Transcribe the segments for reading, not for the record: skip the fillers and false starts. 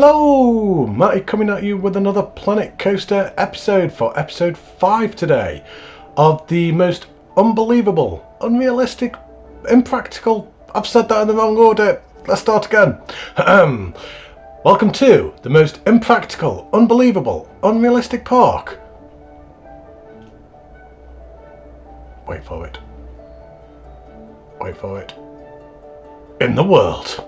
Hello, Matty coming at you with another Planet Coaster episode for episode 5 today of the most unbelievable, unrealistic, impractical, I've said that in the wrong order, let's start again. Welcome to the most impractical, unbelievable, unrealistic park. Wait for it. Wait for it. In the world.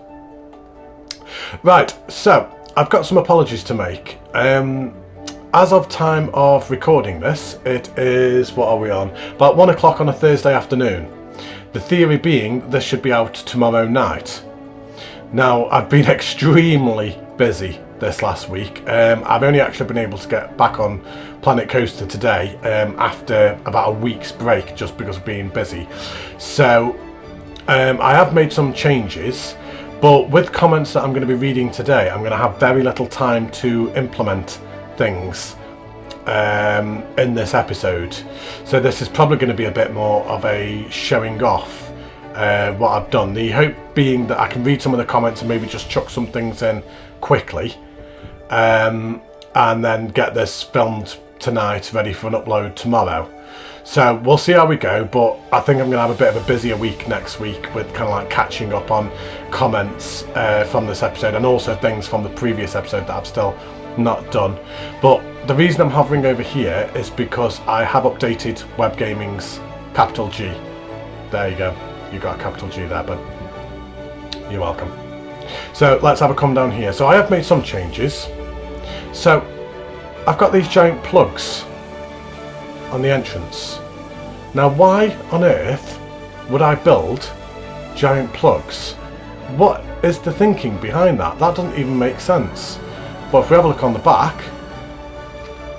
Right, so I've got some apologies to make. As of time of recording this, it is, what are we on? About 1 o'clock on a Thursday afternoon. The theory being this should be out tomorrow night. Now, I've been extremely busy this last week. I've only actually been able to get back on Planet Coaster today after about a week's break just because of being busy. So I have made some changes. But with comments that I'm going to be reading today, I'm going to have very little time to implement things in this episode. So this is probably going to be a bit more of a showing off what I've done. The hope being that I can read some of the comments and maybe just chuck some things in quickly and then get this filmed tonight, ready for an upload tomorrow. So we'll see how we go, but I think I'm going to have a bit of a busier week next week with kind of like catching up on comments from this episode and also things from the previous episode that I've still not done. But the reason I'm hovering over here is because I have updated Web Gaming's capital G. There you go. You got a capital G there, but you're welcome. So let's have a come down here. So I have made some changes. So I've got these giant plugs on the entrance. Now why on earth would I build giant plugs? What is the thinking behind that? That doesn't even make sense. But if we have a look on the back,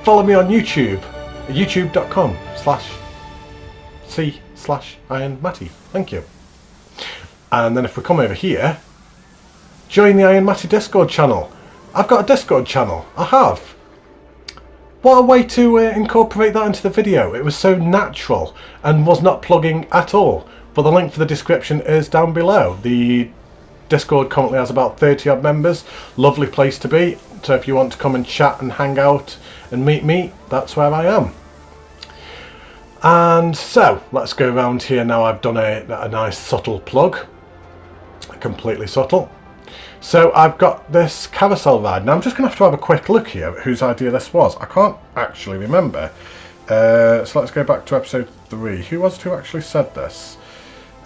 follow me on YouTube, youtube.com/c/IronMatty. Thank you. And then if we come over here, join the Iron Matty Discord channel. I've got a Discord channel. I have. What a way to incorporate that into the video. It was so natural and was not plugging at all. But the link for the description is down below. The Discord currently has about 30 odd members. Lovely place to be. So if you want to come and chat and hang out and meet me, that's where I am. And so let's go around here now. I've done a nice subtle plug. Completely subtle. So I've got this carousel ride. Now I'm just going to have a quick look here at whose idea this was. I can't actually remember. So let's go back to episode 3. Who was it who actually said this?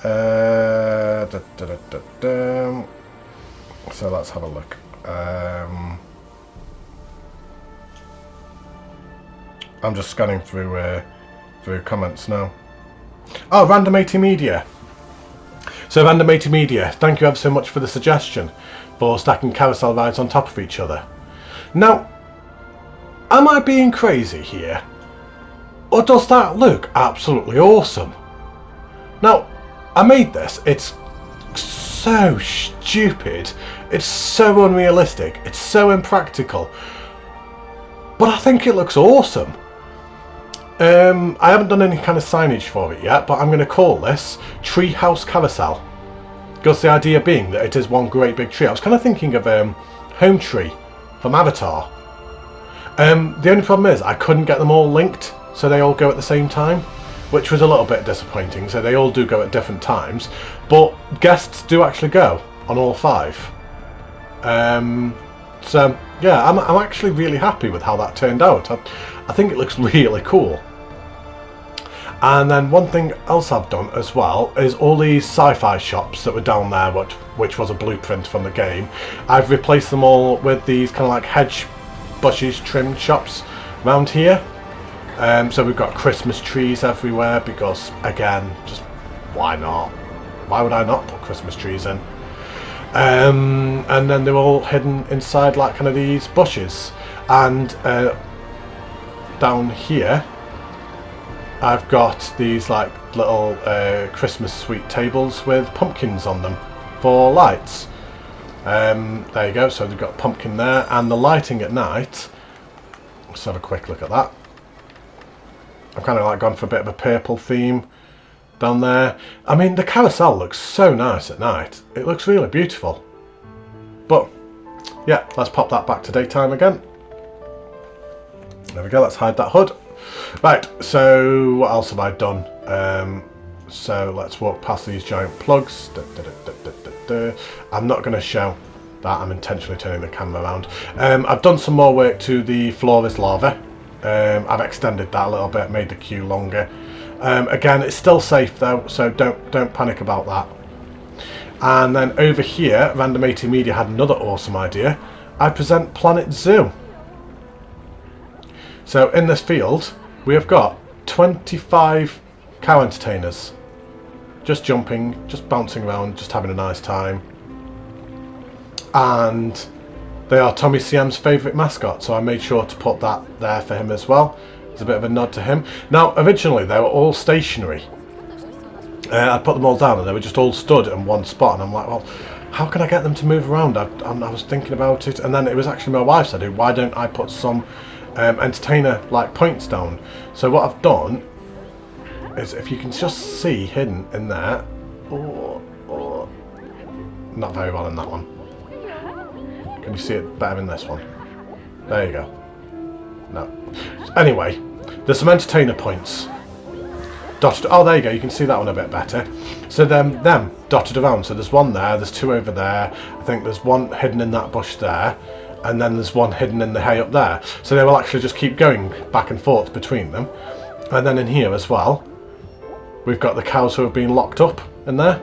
So let's have a look. I'm just scanning through comments now. Oh, Random 80 Media. So Random 80 Media, thank you ever so much for the suggestion for stacking carousel rides on top of each other. Now, am I being crazy here? Or does that look absolutely awesome? Now, I made this. It's so stupid. It's so unrealistic. It's so impractical. But I think it looks awesome. I haven't done any kind of signage for it yet, but I'm going to call this Treehouse Carousel. Because the idea being that it is one great big tree. I was kind of thinking of Home Tree from Avatar. The only problem is I couldn't get them all linked so they all go at the same time, which was a little bit disappointing. So they all do go at different times, but guests do actually go on all 5. So yeah, I'm actually really happy with how that turned out. I think it looks really cool. And then one thing else I've done as well is all these sci-fi shops that were down there, which was a blueprint from the game. I've replaced them all with these kind of like hedge bushes trimmed shops around here. So we've got Christmas trees everywhere because, again, just why not? Why would I not put Christmas trees in? And then they're all hidden inside like kind of these bushes. And down here I've got these like little Christmas sweet tables with pumpkins on them for lights. There you go, so they've got a pumpkin there, and the lighting at night, let's have a quick look at that. I've kind of like gone for a bit of a purple theme down there. I mean, the carousel looks so nice at night. It looks really beautiful. But yeah, let's pop that back to daytime again. There we go, let's hide that hood. Right, so what else have I done? So let's walk past these giant plugs. I'm not going to show that, I'm intentionally turning the camera around. I've done some more work to the floor is lava. I've extended that a little bit, made the queue longer. Again, it's still safe though, so don't panic about that. And then over here, Random 80 Media had another awesome idea. I present Planet Zoo. So in this field, we have got 25 cow entertainers. Just jumping, just bouncing around, just having a nice time. And they are Tommy CM's favourite mascot, so I made sure to put that there for him as well. It's a bit of a nod to him. Now, originally they were all stationary. I put them all down and they were just all stood in one spot, and I'm like, well, how can I get them to move around? I was thinking about it, and then it was actually my wife said, why don't I put some entertainer like points down? So what I've done is, if you can just see hidden in there, not very well in that one. Can you see it better in this one? There you go. No. Anyway, there's some entertainer points dotted. Oh, there you go. You can see that one a bit better. So them dotted around. So there's one there. There's two over there. I think there's one hidden in that bush there, and then there's one hidden in the hay up there. So they will actually just keep going back and forth between them. And then in here as well, we've got the cows who have been locked up in there.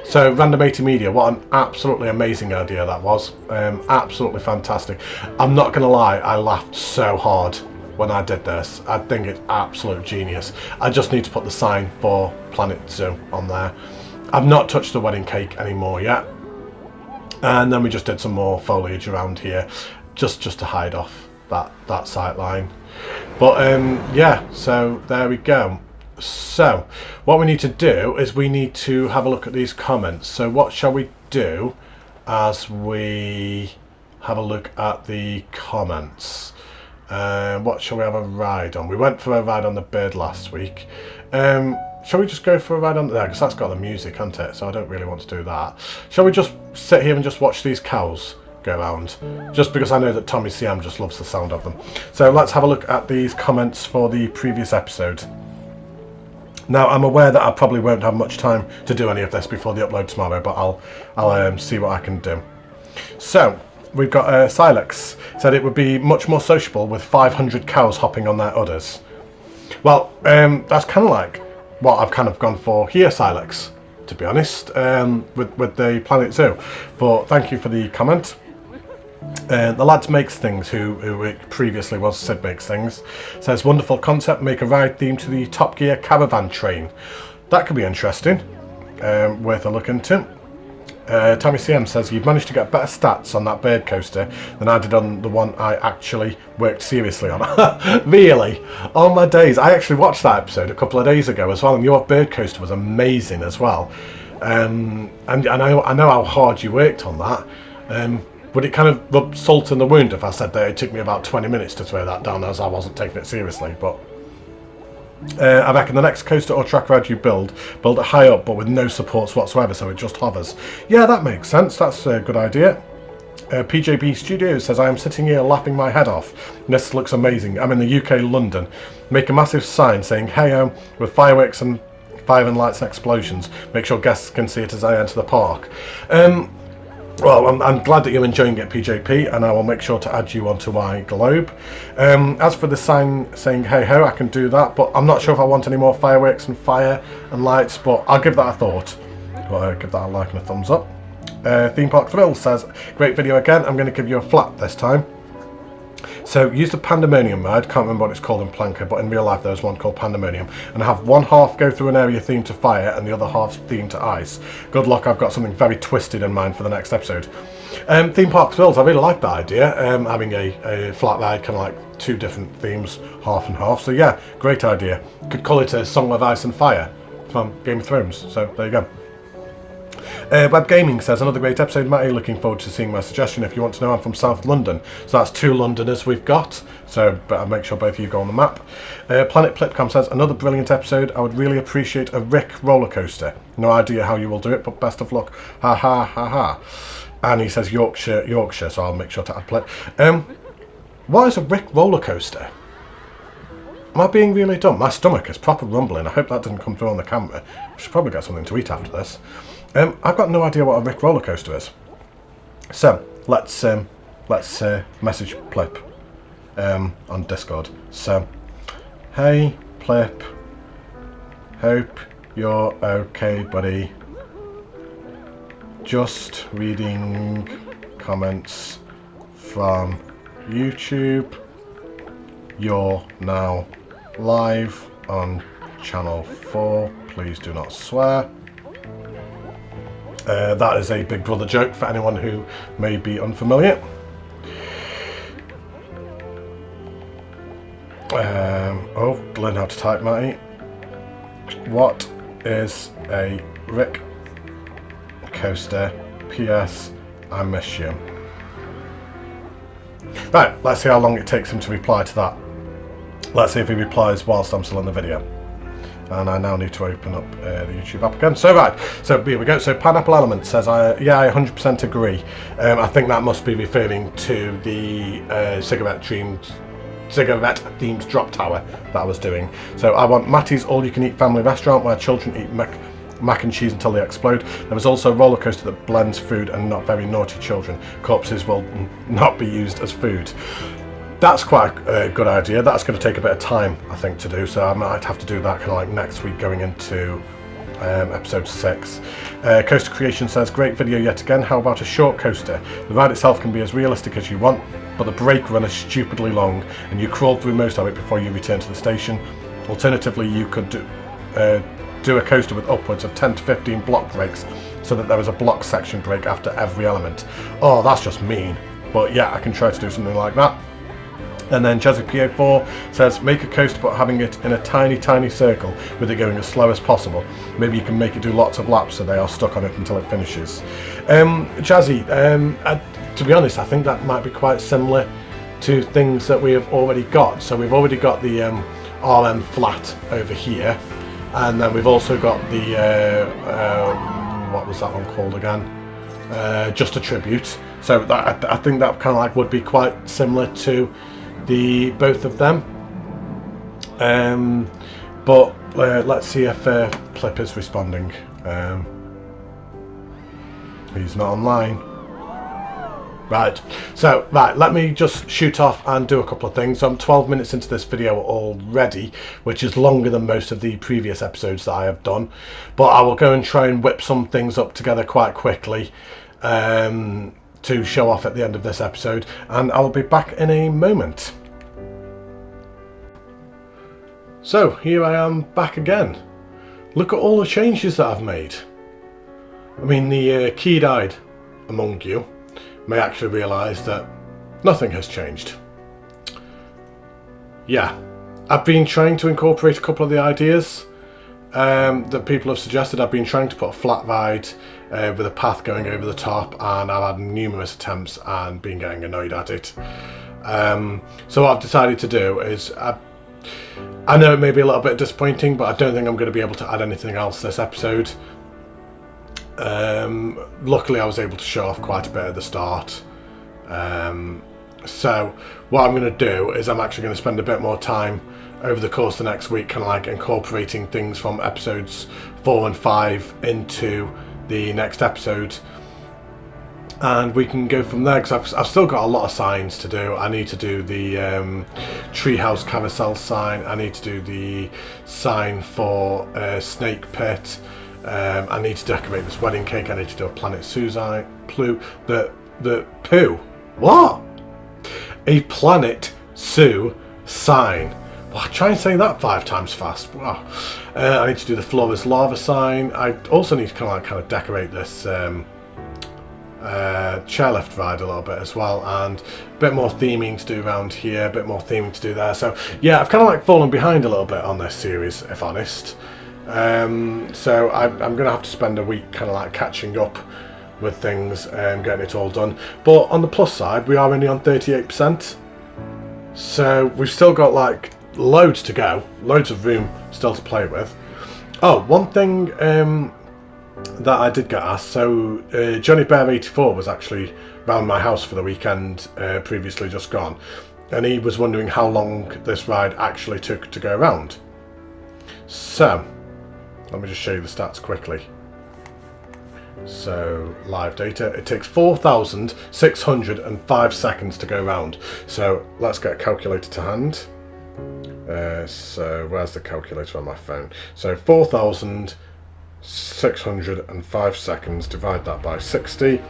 So Random 80 Media, what an absolutely amazing idea that was. Absolutely fantastic. I'm not going to lie, I laughed so hard when I did this. I think it's absolute genius. I just need to put the sign for Planet Zoo on there. I've not touched the wedding cake anymore yet. And then we just did some more foliage around here, just to hide off that sight line. But yeah, so there we go. So what we need to do is we need to have a look at these comments. So what shall we do as we have a look at the comments? What shall we have a ride on? We went for a ride on the bird last week. Shall we just go for a ride on there? Because that's got the music, hasn't it? So I don't really want to do that. Shall we just sit here and just watch these cows go around? Just because I know that Tommy CM just loves the sound of them. So let's have a look at these comments for the previous episode. Now, I'm aware that I probably won't have much time to do any of this before the upload tomorrow, but I'll see what I can do. So we've got Silex said it would be much more sociable with 500 cows hopping on their udders. Well, that's kind of like what I've kind of gone for here, Silex, to be honest, with the Planet Zoo. But thank you for the comment. The Lads Makes Things, who it previously was Sid Makes Things, says wonderful concept, make a ride theme to the Top Gear caravan train. That could be interesting, worth a look into. Tommy CM says you've managed to get better stats on that bird coaster than I did on the one I actually worked seriously on. Really? Oh my days, I actually watched that episode a couple of days ago as well, and your bird coaster was amazing as well. And I know how hard you worked on that. Would it kind of rub salt in the wound if I said that it took me about 20 minutes to throw that down, as I wasn't taking it seriously? But I reckon the next coaster or track ride you build it high up but with no supports whatsoever, so it just hovers. Yeah, that makes sense. That's a good idea. PJB Studios says I am sitting here laughing my head off. This looks amazing. I'm in the UK, London. Make a massive sign saying "Heyo" with fireworks and fire and lights and explosions. Make sure guests can see it as I enter the park. Well, I'm glad that you're enjoying it, PJP, and I will make sure to add you onto my globe. As for the sign saying "Hey ho," I can do that, but I'm not sure if I want any more fireworks and fire and lights, but I'll give that a thought. I'll give that a like and a thumbs up. Theme Park Thrill says, great video again, I'm going to give you a flat this time. So use the Pandemonium ride, can't remember what it's called in Planker, but in real life there's one called Pandemonium, and I have one half go through an area themed to fire and the other half themed to ice. Good luck, I've got something very twisted in mind for the next episode. Theme Park Thrills, I really like that idea, having a flat ride, kind of like two different themes, half and half, so yeah, great idea. Could call it a Song of Ice and Fire from Game of Thrones, so there you go. Web Gaming says, another great episode, Matty. Looking forward to seeing my suggestion. If you want to know, I'm from South London. So that's 2 Londoners we've got. So I'll make sure both of you go on the map. Planet Plipcom says, another brilliant episode. I would really appreciate a Rick roller coaster. No idea how you will do it, but best of luck. Ha ha ha ha. And he says Yorkshire, so I'll make sure to add Plip. What is a Rick roller coaster? Am I being really dumb? My stomach is proper rumbling. I hope that didn't come through on the camera. I should probably get something to eat after this. I've got no idea what a Rick roller coaster is. So let's message Plip on Discord. So, hey Plip, hope you're okay, buddy. Just reading comments from YouTube. You're now live on channel 4. Please do not swear. That is a Big Brother joke for anyone who may be unfamiliar. Learn how to type, Matty. What is a Rick coaster? P.S. I miss you. Right, let's see how long it takes him to reply to that. Let's see if he replies whilst I'm still in the video. And I now need to open up the YouTube app again. So right, so here we go. So Pineapple Element says, yeah, I 100% agree. I think that must be referring to the cigarette themed drop tower that I was doing. So I want Matty's all-you-can-eat family restaurant where children eat mac and cheese until they explode. There is also a roller coaster that blends food and not very naughty children. Corpses will not be used as food. That's quite a good idea. That's going to take a bit of time, I think, to do. So I might have to do that kind of like next week going into episode 6. Coaster Creation says, great video yet again. How about a short coaster? The ride itself can be as realistic as you want, but the brake run is stupidly long and you crawl through most of it before you return to the station. Alternatively, you could do a coaster with upwards of 10 to 15 block breaks so that there is a block section break after every element. Oh, that's just mean. But yeah, I can try to do something like that. And then Jazzy PA4 says, make a coaster but having it in a tiny circle with it going as slow as possible. Maybe you can make it do lots of laps so they are stuck on it until it finishes. Jazzy, to be honest, I think that might be quite similar to things that we have already got. So we've already got the RM flat over here, and then we've also got the what was that one called again? Just a Tribute. So that, I think that kind of like would be quite similar to the both of them. But let's see if Plip is responding. He's not online. Right, so let me just shoot off and do a couple of things. I'm 12 minutes into this video already, which is longer than most of the previous episodes that I have done, but I will go and try and whip some things up together quite quickly to show off at the end of this episode, and I'll be back in a moment. So here I am back again. Look at all the changes that I've made. I mean, the keen-eyed among you may actually realise that nothing has changed. Yeah, I've been trying to incorporate a couple of the ideas that people have suggested. I've been trying to put a flat ride with a path going over the top, and I've had numerous attempts and been getting annoyed at it. So what I've decided to do is, I know it may be a little bit disappointing, but I don't think I'm going to be able to add anything else this episode. Luckily I was able to show off quite a bit at the start. So what I'm going to do is I'm actually going to spend a bit more time over the course of the next week kind of like incorporating things from episodes 4 and 5 into the next episode, and we can go from there, because I've still got a lot of signs to do. I need to do the treehouse carousel sign, I need to do the sign for Snake Pit, I need to decorate this wedding cake, I need to do a Planet Suicide the poo. What? A Planet Sue sign. Well, try and say that 5 times fast. Wow. I need to do the Flawless Lava sign. I also need to kind of decorate this chairlift ride a little bit as well, and a bit more theming to do around here, a bit more theming to do there. So yeah, I've kind of like fallen behind a little bit on this series, if honest. So I'm going to have to spend a week kind of like catching up with things and getting it all done. But on the plus side, we are only on 38%. So we've still got like loads to go, loads of room still to play with. Oh, one thing that I did get asked, so Johnny Bear 84 was actually round my house for the weekend, previously just gone, and he was wondering how long this ride actually took to go around. So let me just show you the stats quickly. So live data, it takes 4,605 seconds to go round. So let's get a calculator to hand. So where's the calculator on my phone? So 4,605 seconds, divide that by 60.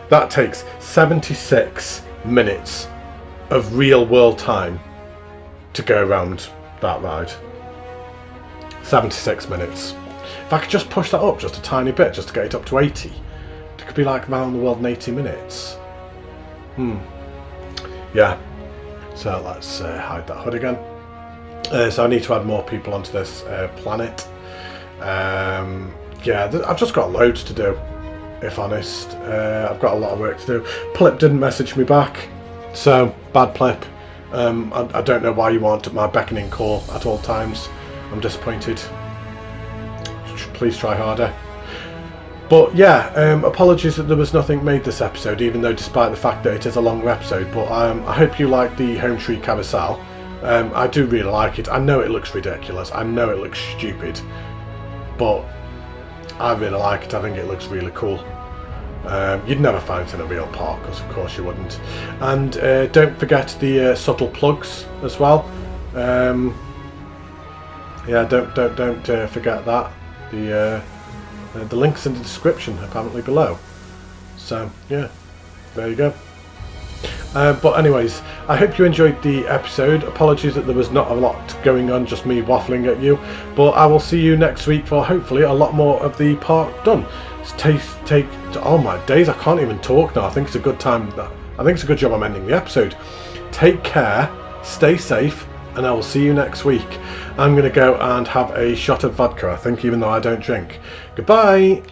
That takes 76 minutes of real world time to go around that ride. 76 minutes. If I could just push that up just a tiny bit, just to get it up to 80, it could be like around the world in 80 minutes. Yeah. So let's hide that HUD again. So I need to add more people onto this planet. Yeah, I've just got loads to do, if honest. I've got a lot of work to do. Plip didn't message me back, so bad Plip. I don't know why you want my beckoning call at all times. I'm disappointed. Please try harder. But yeah, apologies that there was nothing made this episode, even though despite the fact that it is a longer episode. But I hope you like the home tree carousel. I do really like it. I know it looks ridiculous. I know it looks stupid. But I really like it. I think it looks really cool. You'd never find it in a real park, because of course you wouldn't. And don't forget the subtle plugs as well. Yeah, don't forget that. The link's in the description apparently below. So yeah, there you go. But anyways, I hope you enjoyed the episode. Apologies that there was not a lot going on, just me waffling at you. But I will see you next week for hopefully a lot more of the park done. Oh my days, I can't even talk now. I think it's a good time. I think it's a good job I'm ending the episode. Take care, stay safe, and I will see you next week. I'm going to go and have a shot of vodka, I think, even though I don't drink. Goodbye!